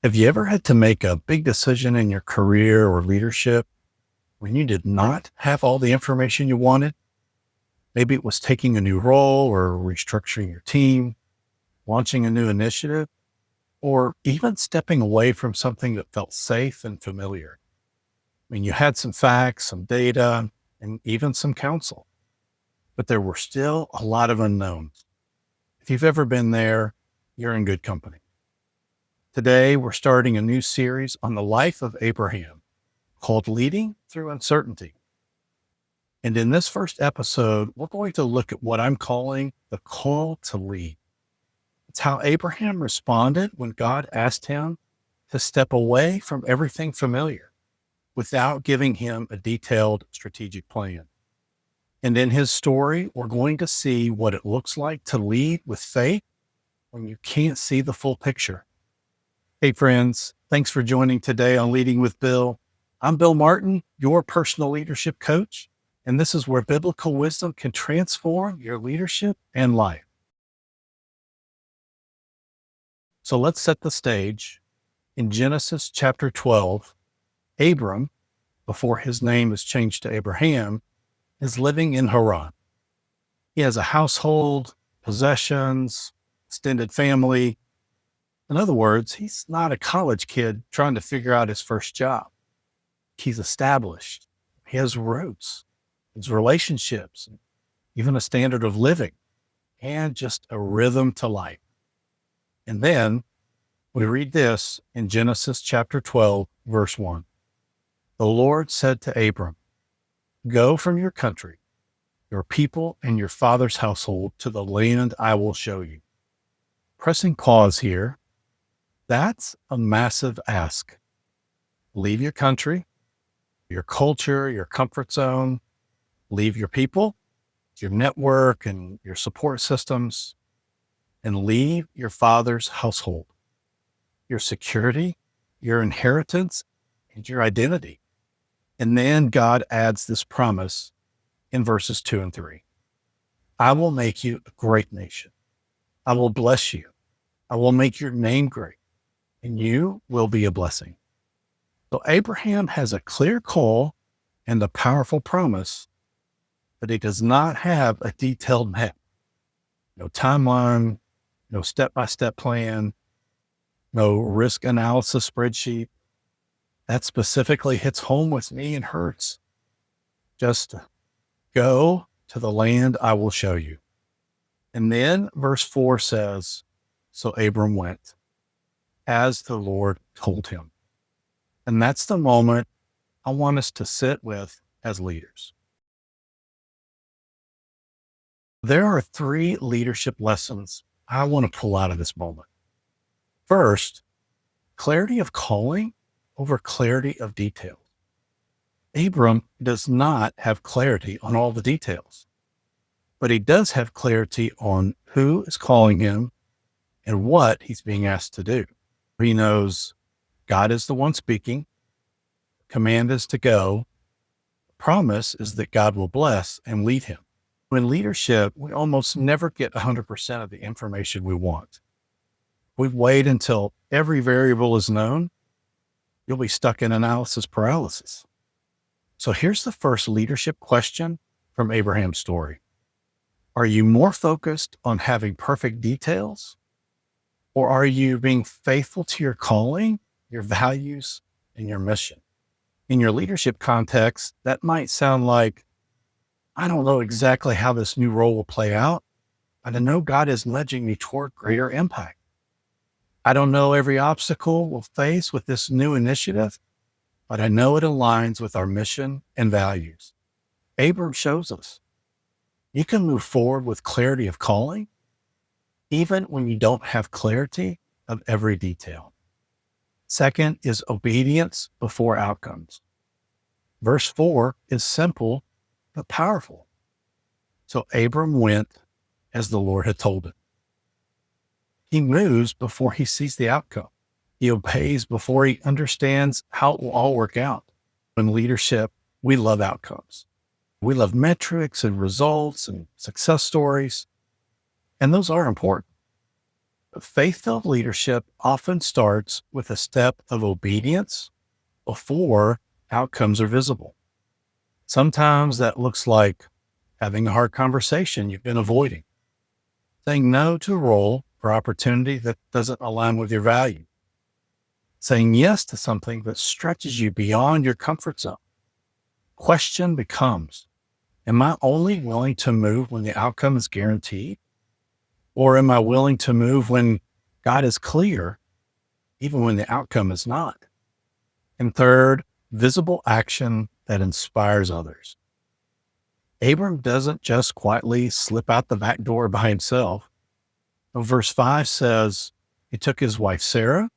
Have you ever had to make a big decision in your career or leadership when you did not have all the information you wanted? Maybe it was taking a new role or restructuring your team, launching a new initiative, or even stepping away from something that felt safe and familiar. You had some facts, some data, and even some counsel, but there were still a lot of unknowns. If you've ever been there, you're in good company. Today, we're starting a new series on the life of Abraham called Leading Through Uncertainty. And in this first episode, we're going to look at what I'm calling the call to lead. It's how Abraham responded when God asked him to step away from everything familiar without giving him a detailed strategic plan. And in his story, we're going to see what it looks like to lead with faith when you can't see the full picture. Hey, friends, thanks for joining today on Leading with Bill. I'm Bill Martin, your personal leadership coach, and this is where biblical wisdom can transform your leadership and life. So let's set the stage. In Genesis chapter 12, Abram, before his name is changed to Abraham, is living in Haran. He has a household, possessions, extended family. In other words, he's not a college kid trying to figure out his first job. He's established. He has roots, his relationships, even a standard of living, and just a rhythm to life. And then we read this in Genesis chapter 12, verse 1. The Lord said to Abram, "Go from your country, your people, and your father's household to the land I will show you." Pressing pause here. That's a massive ask. Leave your country, your culture, your comfort zone, leave your people, your network, and your support systems, and leave your father's household, your security, your inheritance, and your identity. And then God adds this promise in verses 2 and 3. I will make you a great nation. I will bless you. I will make your name great, and you will be a blessing. So Abraham has a clear call and a powerful promise, but he does not have a detailed map. No timeline, no step-by-step plan, no risk analysis spreadsheet. That specifically hits home with me and hurts. Just go to the land I will show you. And then verse 4 says, so Abram went as the Lord told him. And that's the moment I want us to sit with as leaders. There are 3 leadership lessons I want to pull out of this moment. First, clarity of calling over clarity of details. Abram does not have clarity on all the details, but he does have clarity on who is calling him and what he's being asked to do. He knows God is the one speaking, command is to go, promise is that God will bless and lead him. In leadership, we almost never get 100% of the information we want. We wait until every variable is known, you'll be stuck in analysis paralysis. So here's the first leadership question from Abraham's story. Are you more focused on having perfect details, or are you being faithful to your calling, your values, and your mission? In your leadership context, that might sound like, I don't know exactly how this new role will play out, but I know God is nudging me toward greater impact. I don't know every obstacle we'll face with this new initiative, but I know it aligns with our mission and values. Abram shows us you can move forward with clarity of calling, even when you don't have clarity of every detail. Second is obedience before outcomes. Verse 4 is simple, but powerful. So Abram went as the Lord had told him. He moves before he sees the outcome. He obeys before he understands how it will all work out. In leadership, we love outcomes. We love metrics and results and success stories, and those are important. But faith-filled leadership often starts with a step of obedience before outcomes are visible. Sometimes that looks like having a hard conversation you've been avoiding, saying no to a role or opportunity that doesn't align with your value, saying yes to something that stretches you beyond your comfort zone. Question becomes, am I only willing to move when the outcome is guaranteed? Or am I willing to move when God is clear, even when the outcome is not? And third, visible action that inspires others. Abram doesn't just quietly slip out the back door by himself. Verse 5 says he took his wife Sarah,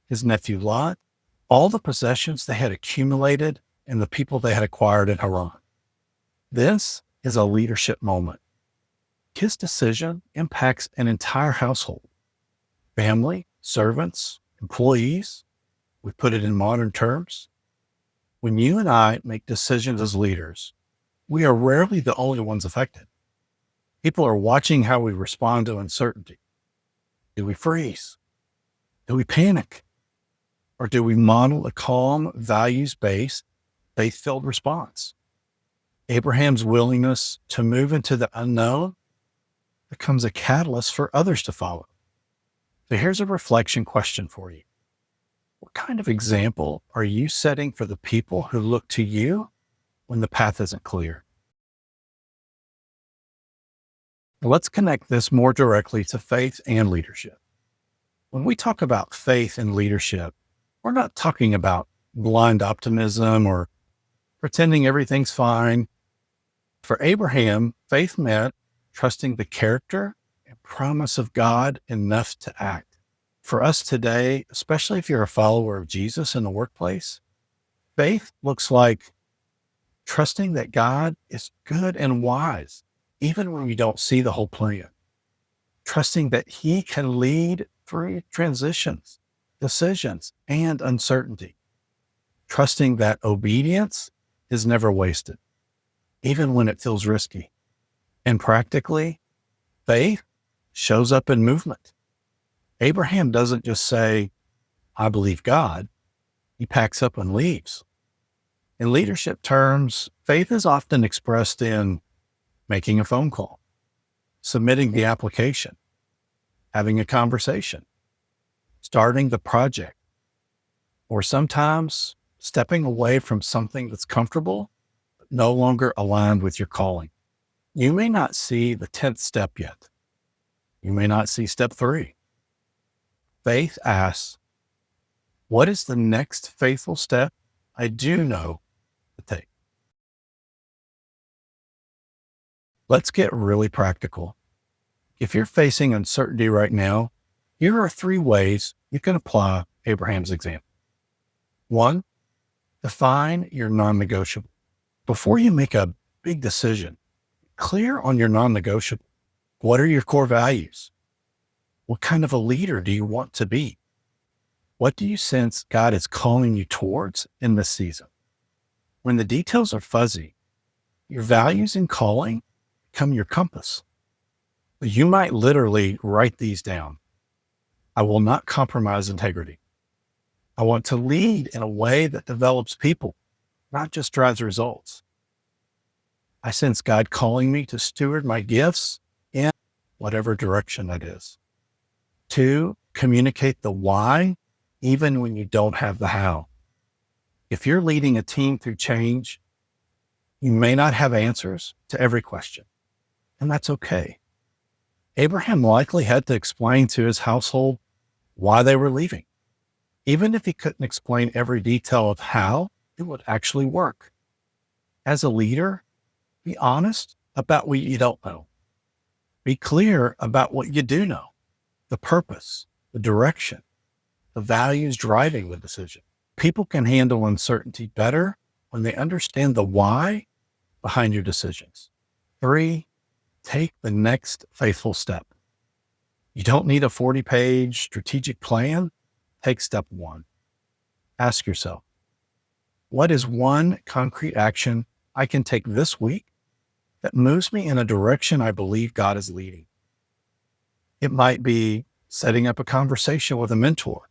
his nephew Lot, all the possessions they had accumulated, and the people they had acquired in Haran. This is a leadership moment. His decision impacts an entire household, family, servants, employees. We put it in modern terms. When you and I make decisions as leaders, we are rarely the only ones affected. People are watching how we respond to uncertainty. Do we freeze? Do we panic? Or do we model a calm, values-based, faith-filled response? Abraham's willingness to move into the unknown becomes a catalyst for others to follow. So here's a reflection question for you. What kind of example are you setting for the people who look to you when the path isn't clear? Let's connect this more directly to faith and leadership. When we talk about faith and leadership, we're not talking about blind optimism or pretending everything's fine. For Abraham, faith meant trusting the character and promise of God enough to act. For us today, especially if you're a follower of Jesus in the workplace, faith looks like trusting that God is good and wise, even when we don't see the whole plan. Trusting that he can lead through transitions, decisions, and uncertainty. Trusting that obedience is never wasted, even when it feels risky. And practically, faith shows up in movement. Abraham doesn't just say, I believe God. He packs up and leaves. In leadership terms, faith is often expressed in making a phone call, submitting the application, having a conversation, starting the project, or sometimes stepping away from something that's comfortable, but no longer aligned with your calling. You may not see the 10th step yet. You may not see step 3. Faith asks, what is the next faithful step I do know to take? Let's get really practical. If you're facing uncertainty right now, here are 3 ways you can apply Abraham's example. 1, define your non-negotiable. Before you make a big decision, clear on your non-negotiable. What are your core values? What kind of a leader do you want to be? What do you sense God is calling you towards in this season? When the details are fuzzy, your values and calling become your compass. You might literally write these down. I will not compromise integrity. I want to lead in a way that develops people, not just drives results. I sense God calling me to steward my gifts in whatever direction that is. 2, communicate the why, even when you don't have the how. If you're leading a team through change, you may not have answers to every question, and that's okay. Abraham likely had to explain to his household why they were leaving, even if he couldn't explain every detail of how it would actually work. As a leader, be honest about what you don't know. Be clear about what you do know, the purpose, the direction, the values driving the decision. People can handle uncertainty better when they understand the why behind your decisions. 3, take the next faithful step. You don't need a 40-page strategic plan. Take step 1. Ask yourself, what is one concrete action I can take this week that moves me in a direction I believe God is leading? It might be setting up a conversation with a mentor,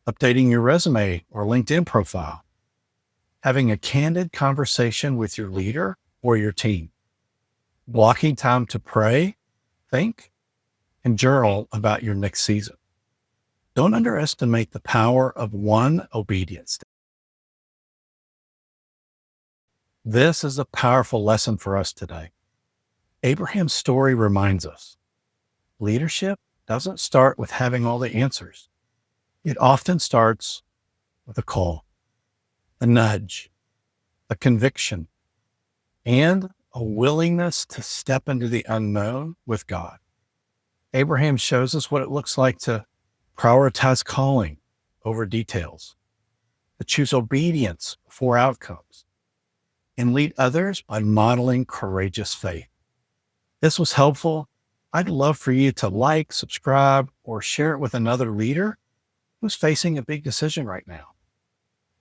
updating your resume or LinkedIn profile, having a candid conversation with your leader or your team, blocking time to pray, think, and journal about your next season. Don't underestimate the power of one obedience. This is a powerful lesson for us today. Abraham's story reminds us leadership doesn't start with having all the answers. It often starts with a call, a nudge, a conviction, and a willingness to step into the unknown with God. Abraham shows us what it looks like to prioritize calling over details, to choose obedience before outcomes, and lead others by modeling courageous faith. This was helpful. I'd love for you to like, subscribe, or share it with another leader who's facing a big decision right now.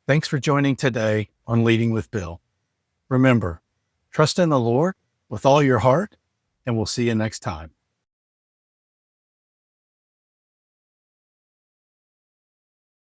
Thanks for joining today on Leading with Bill. Remember, trust in the Lord with all your heart, and we'll see you next time.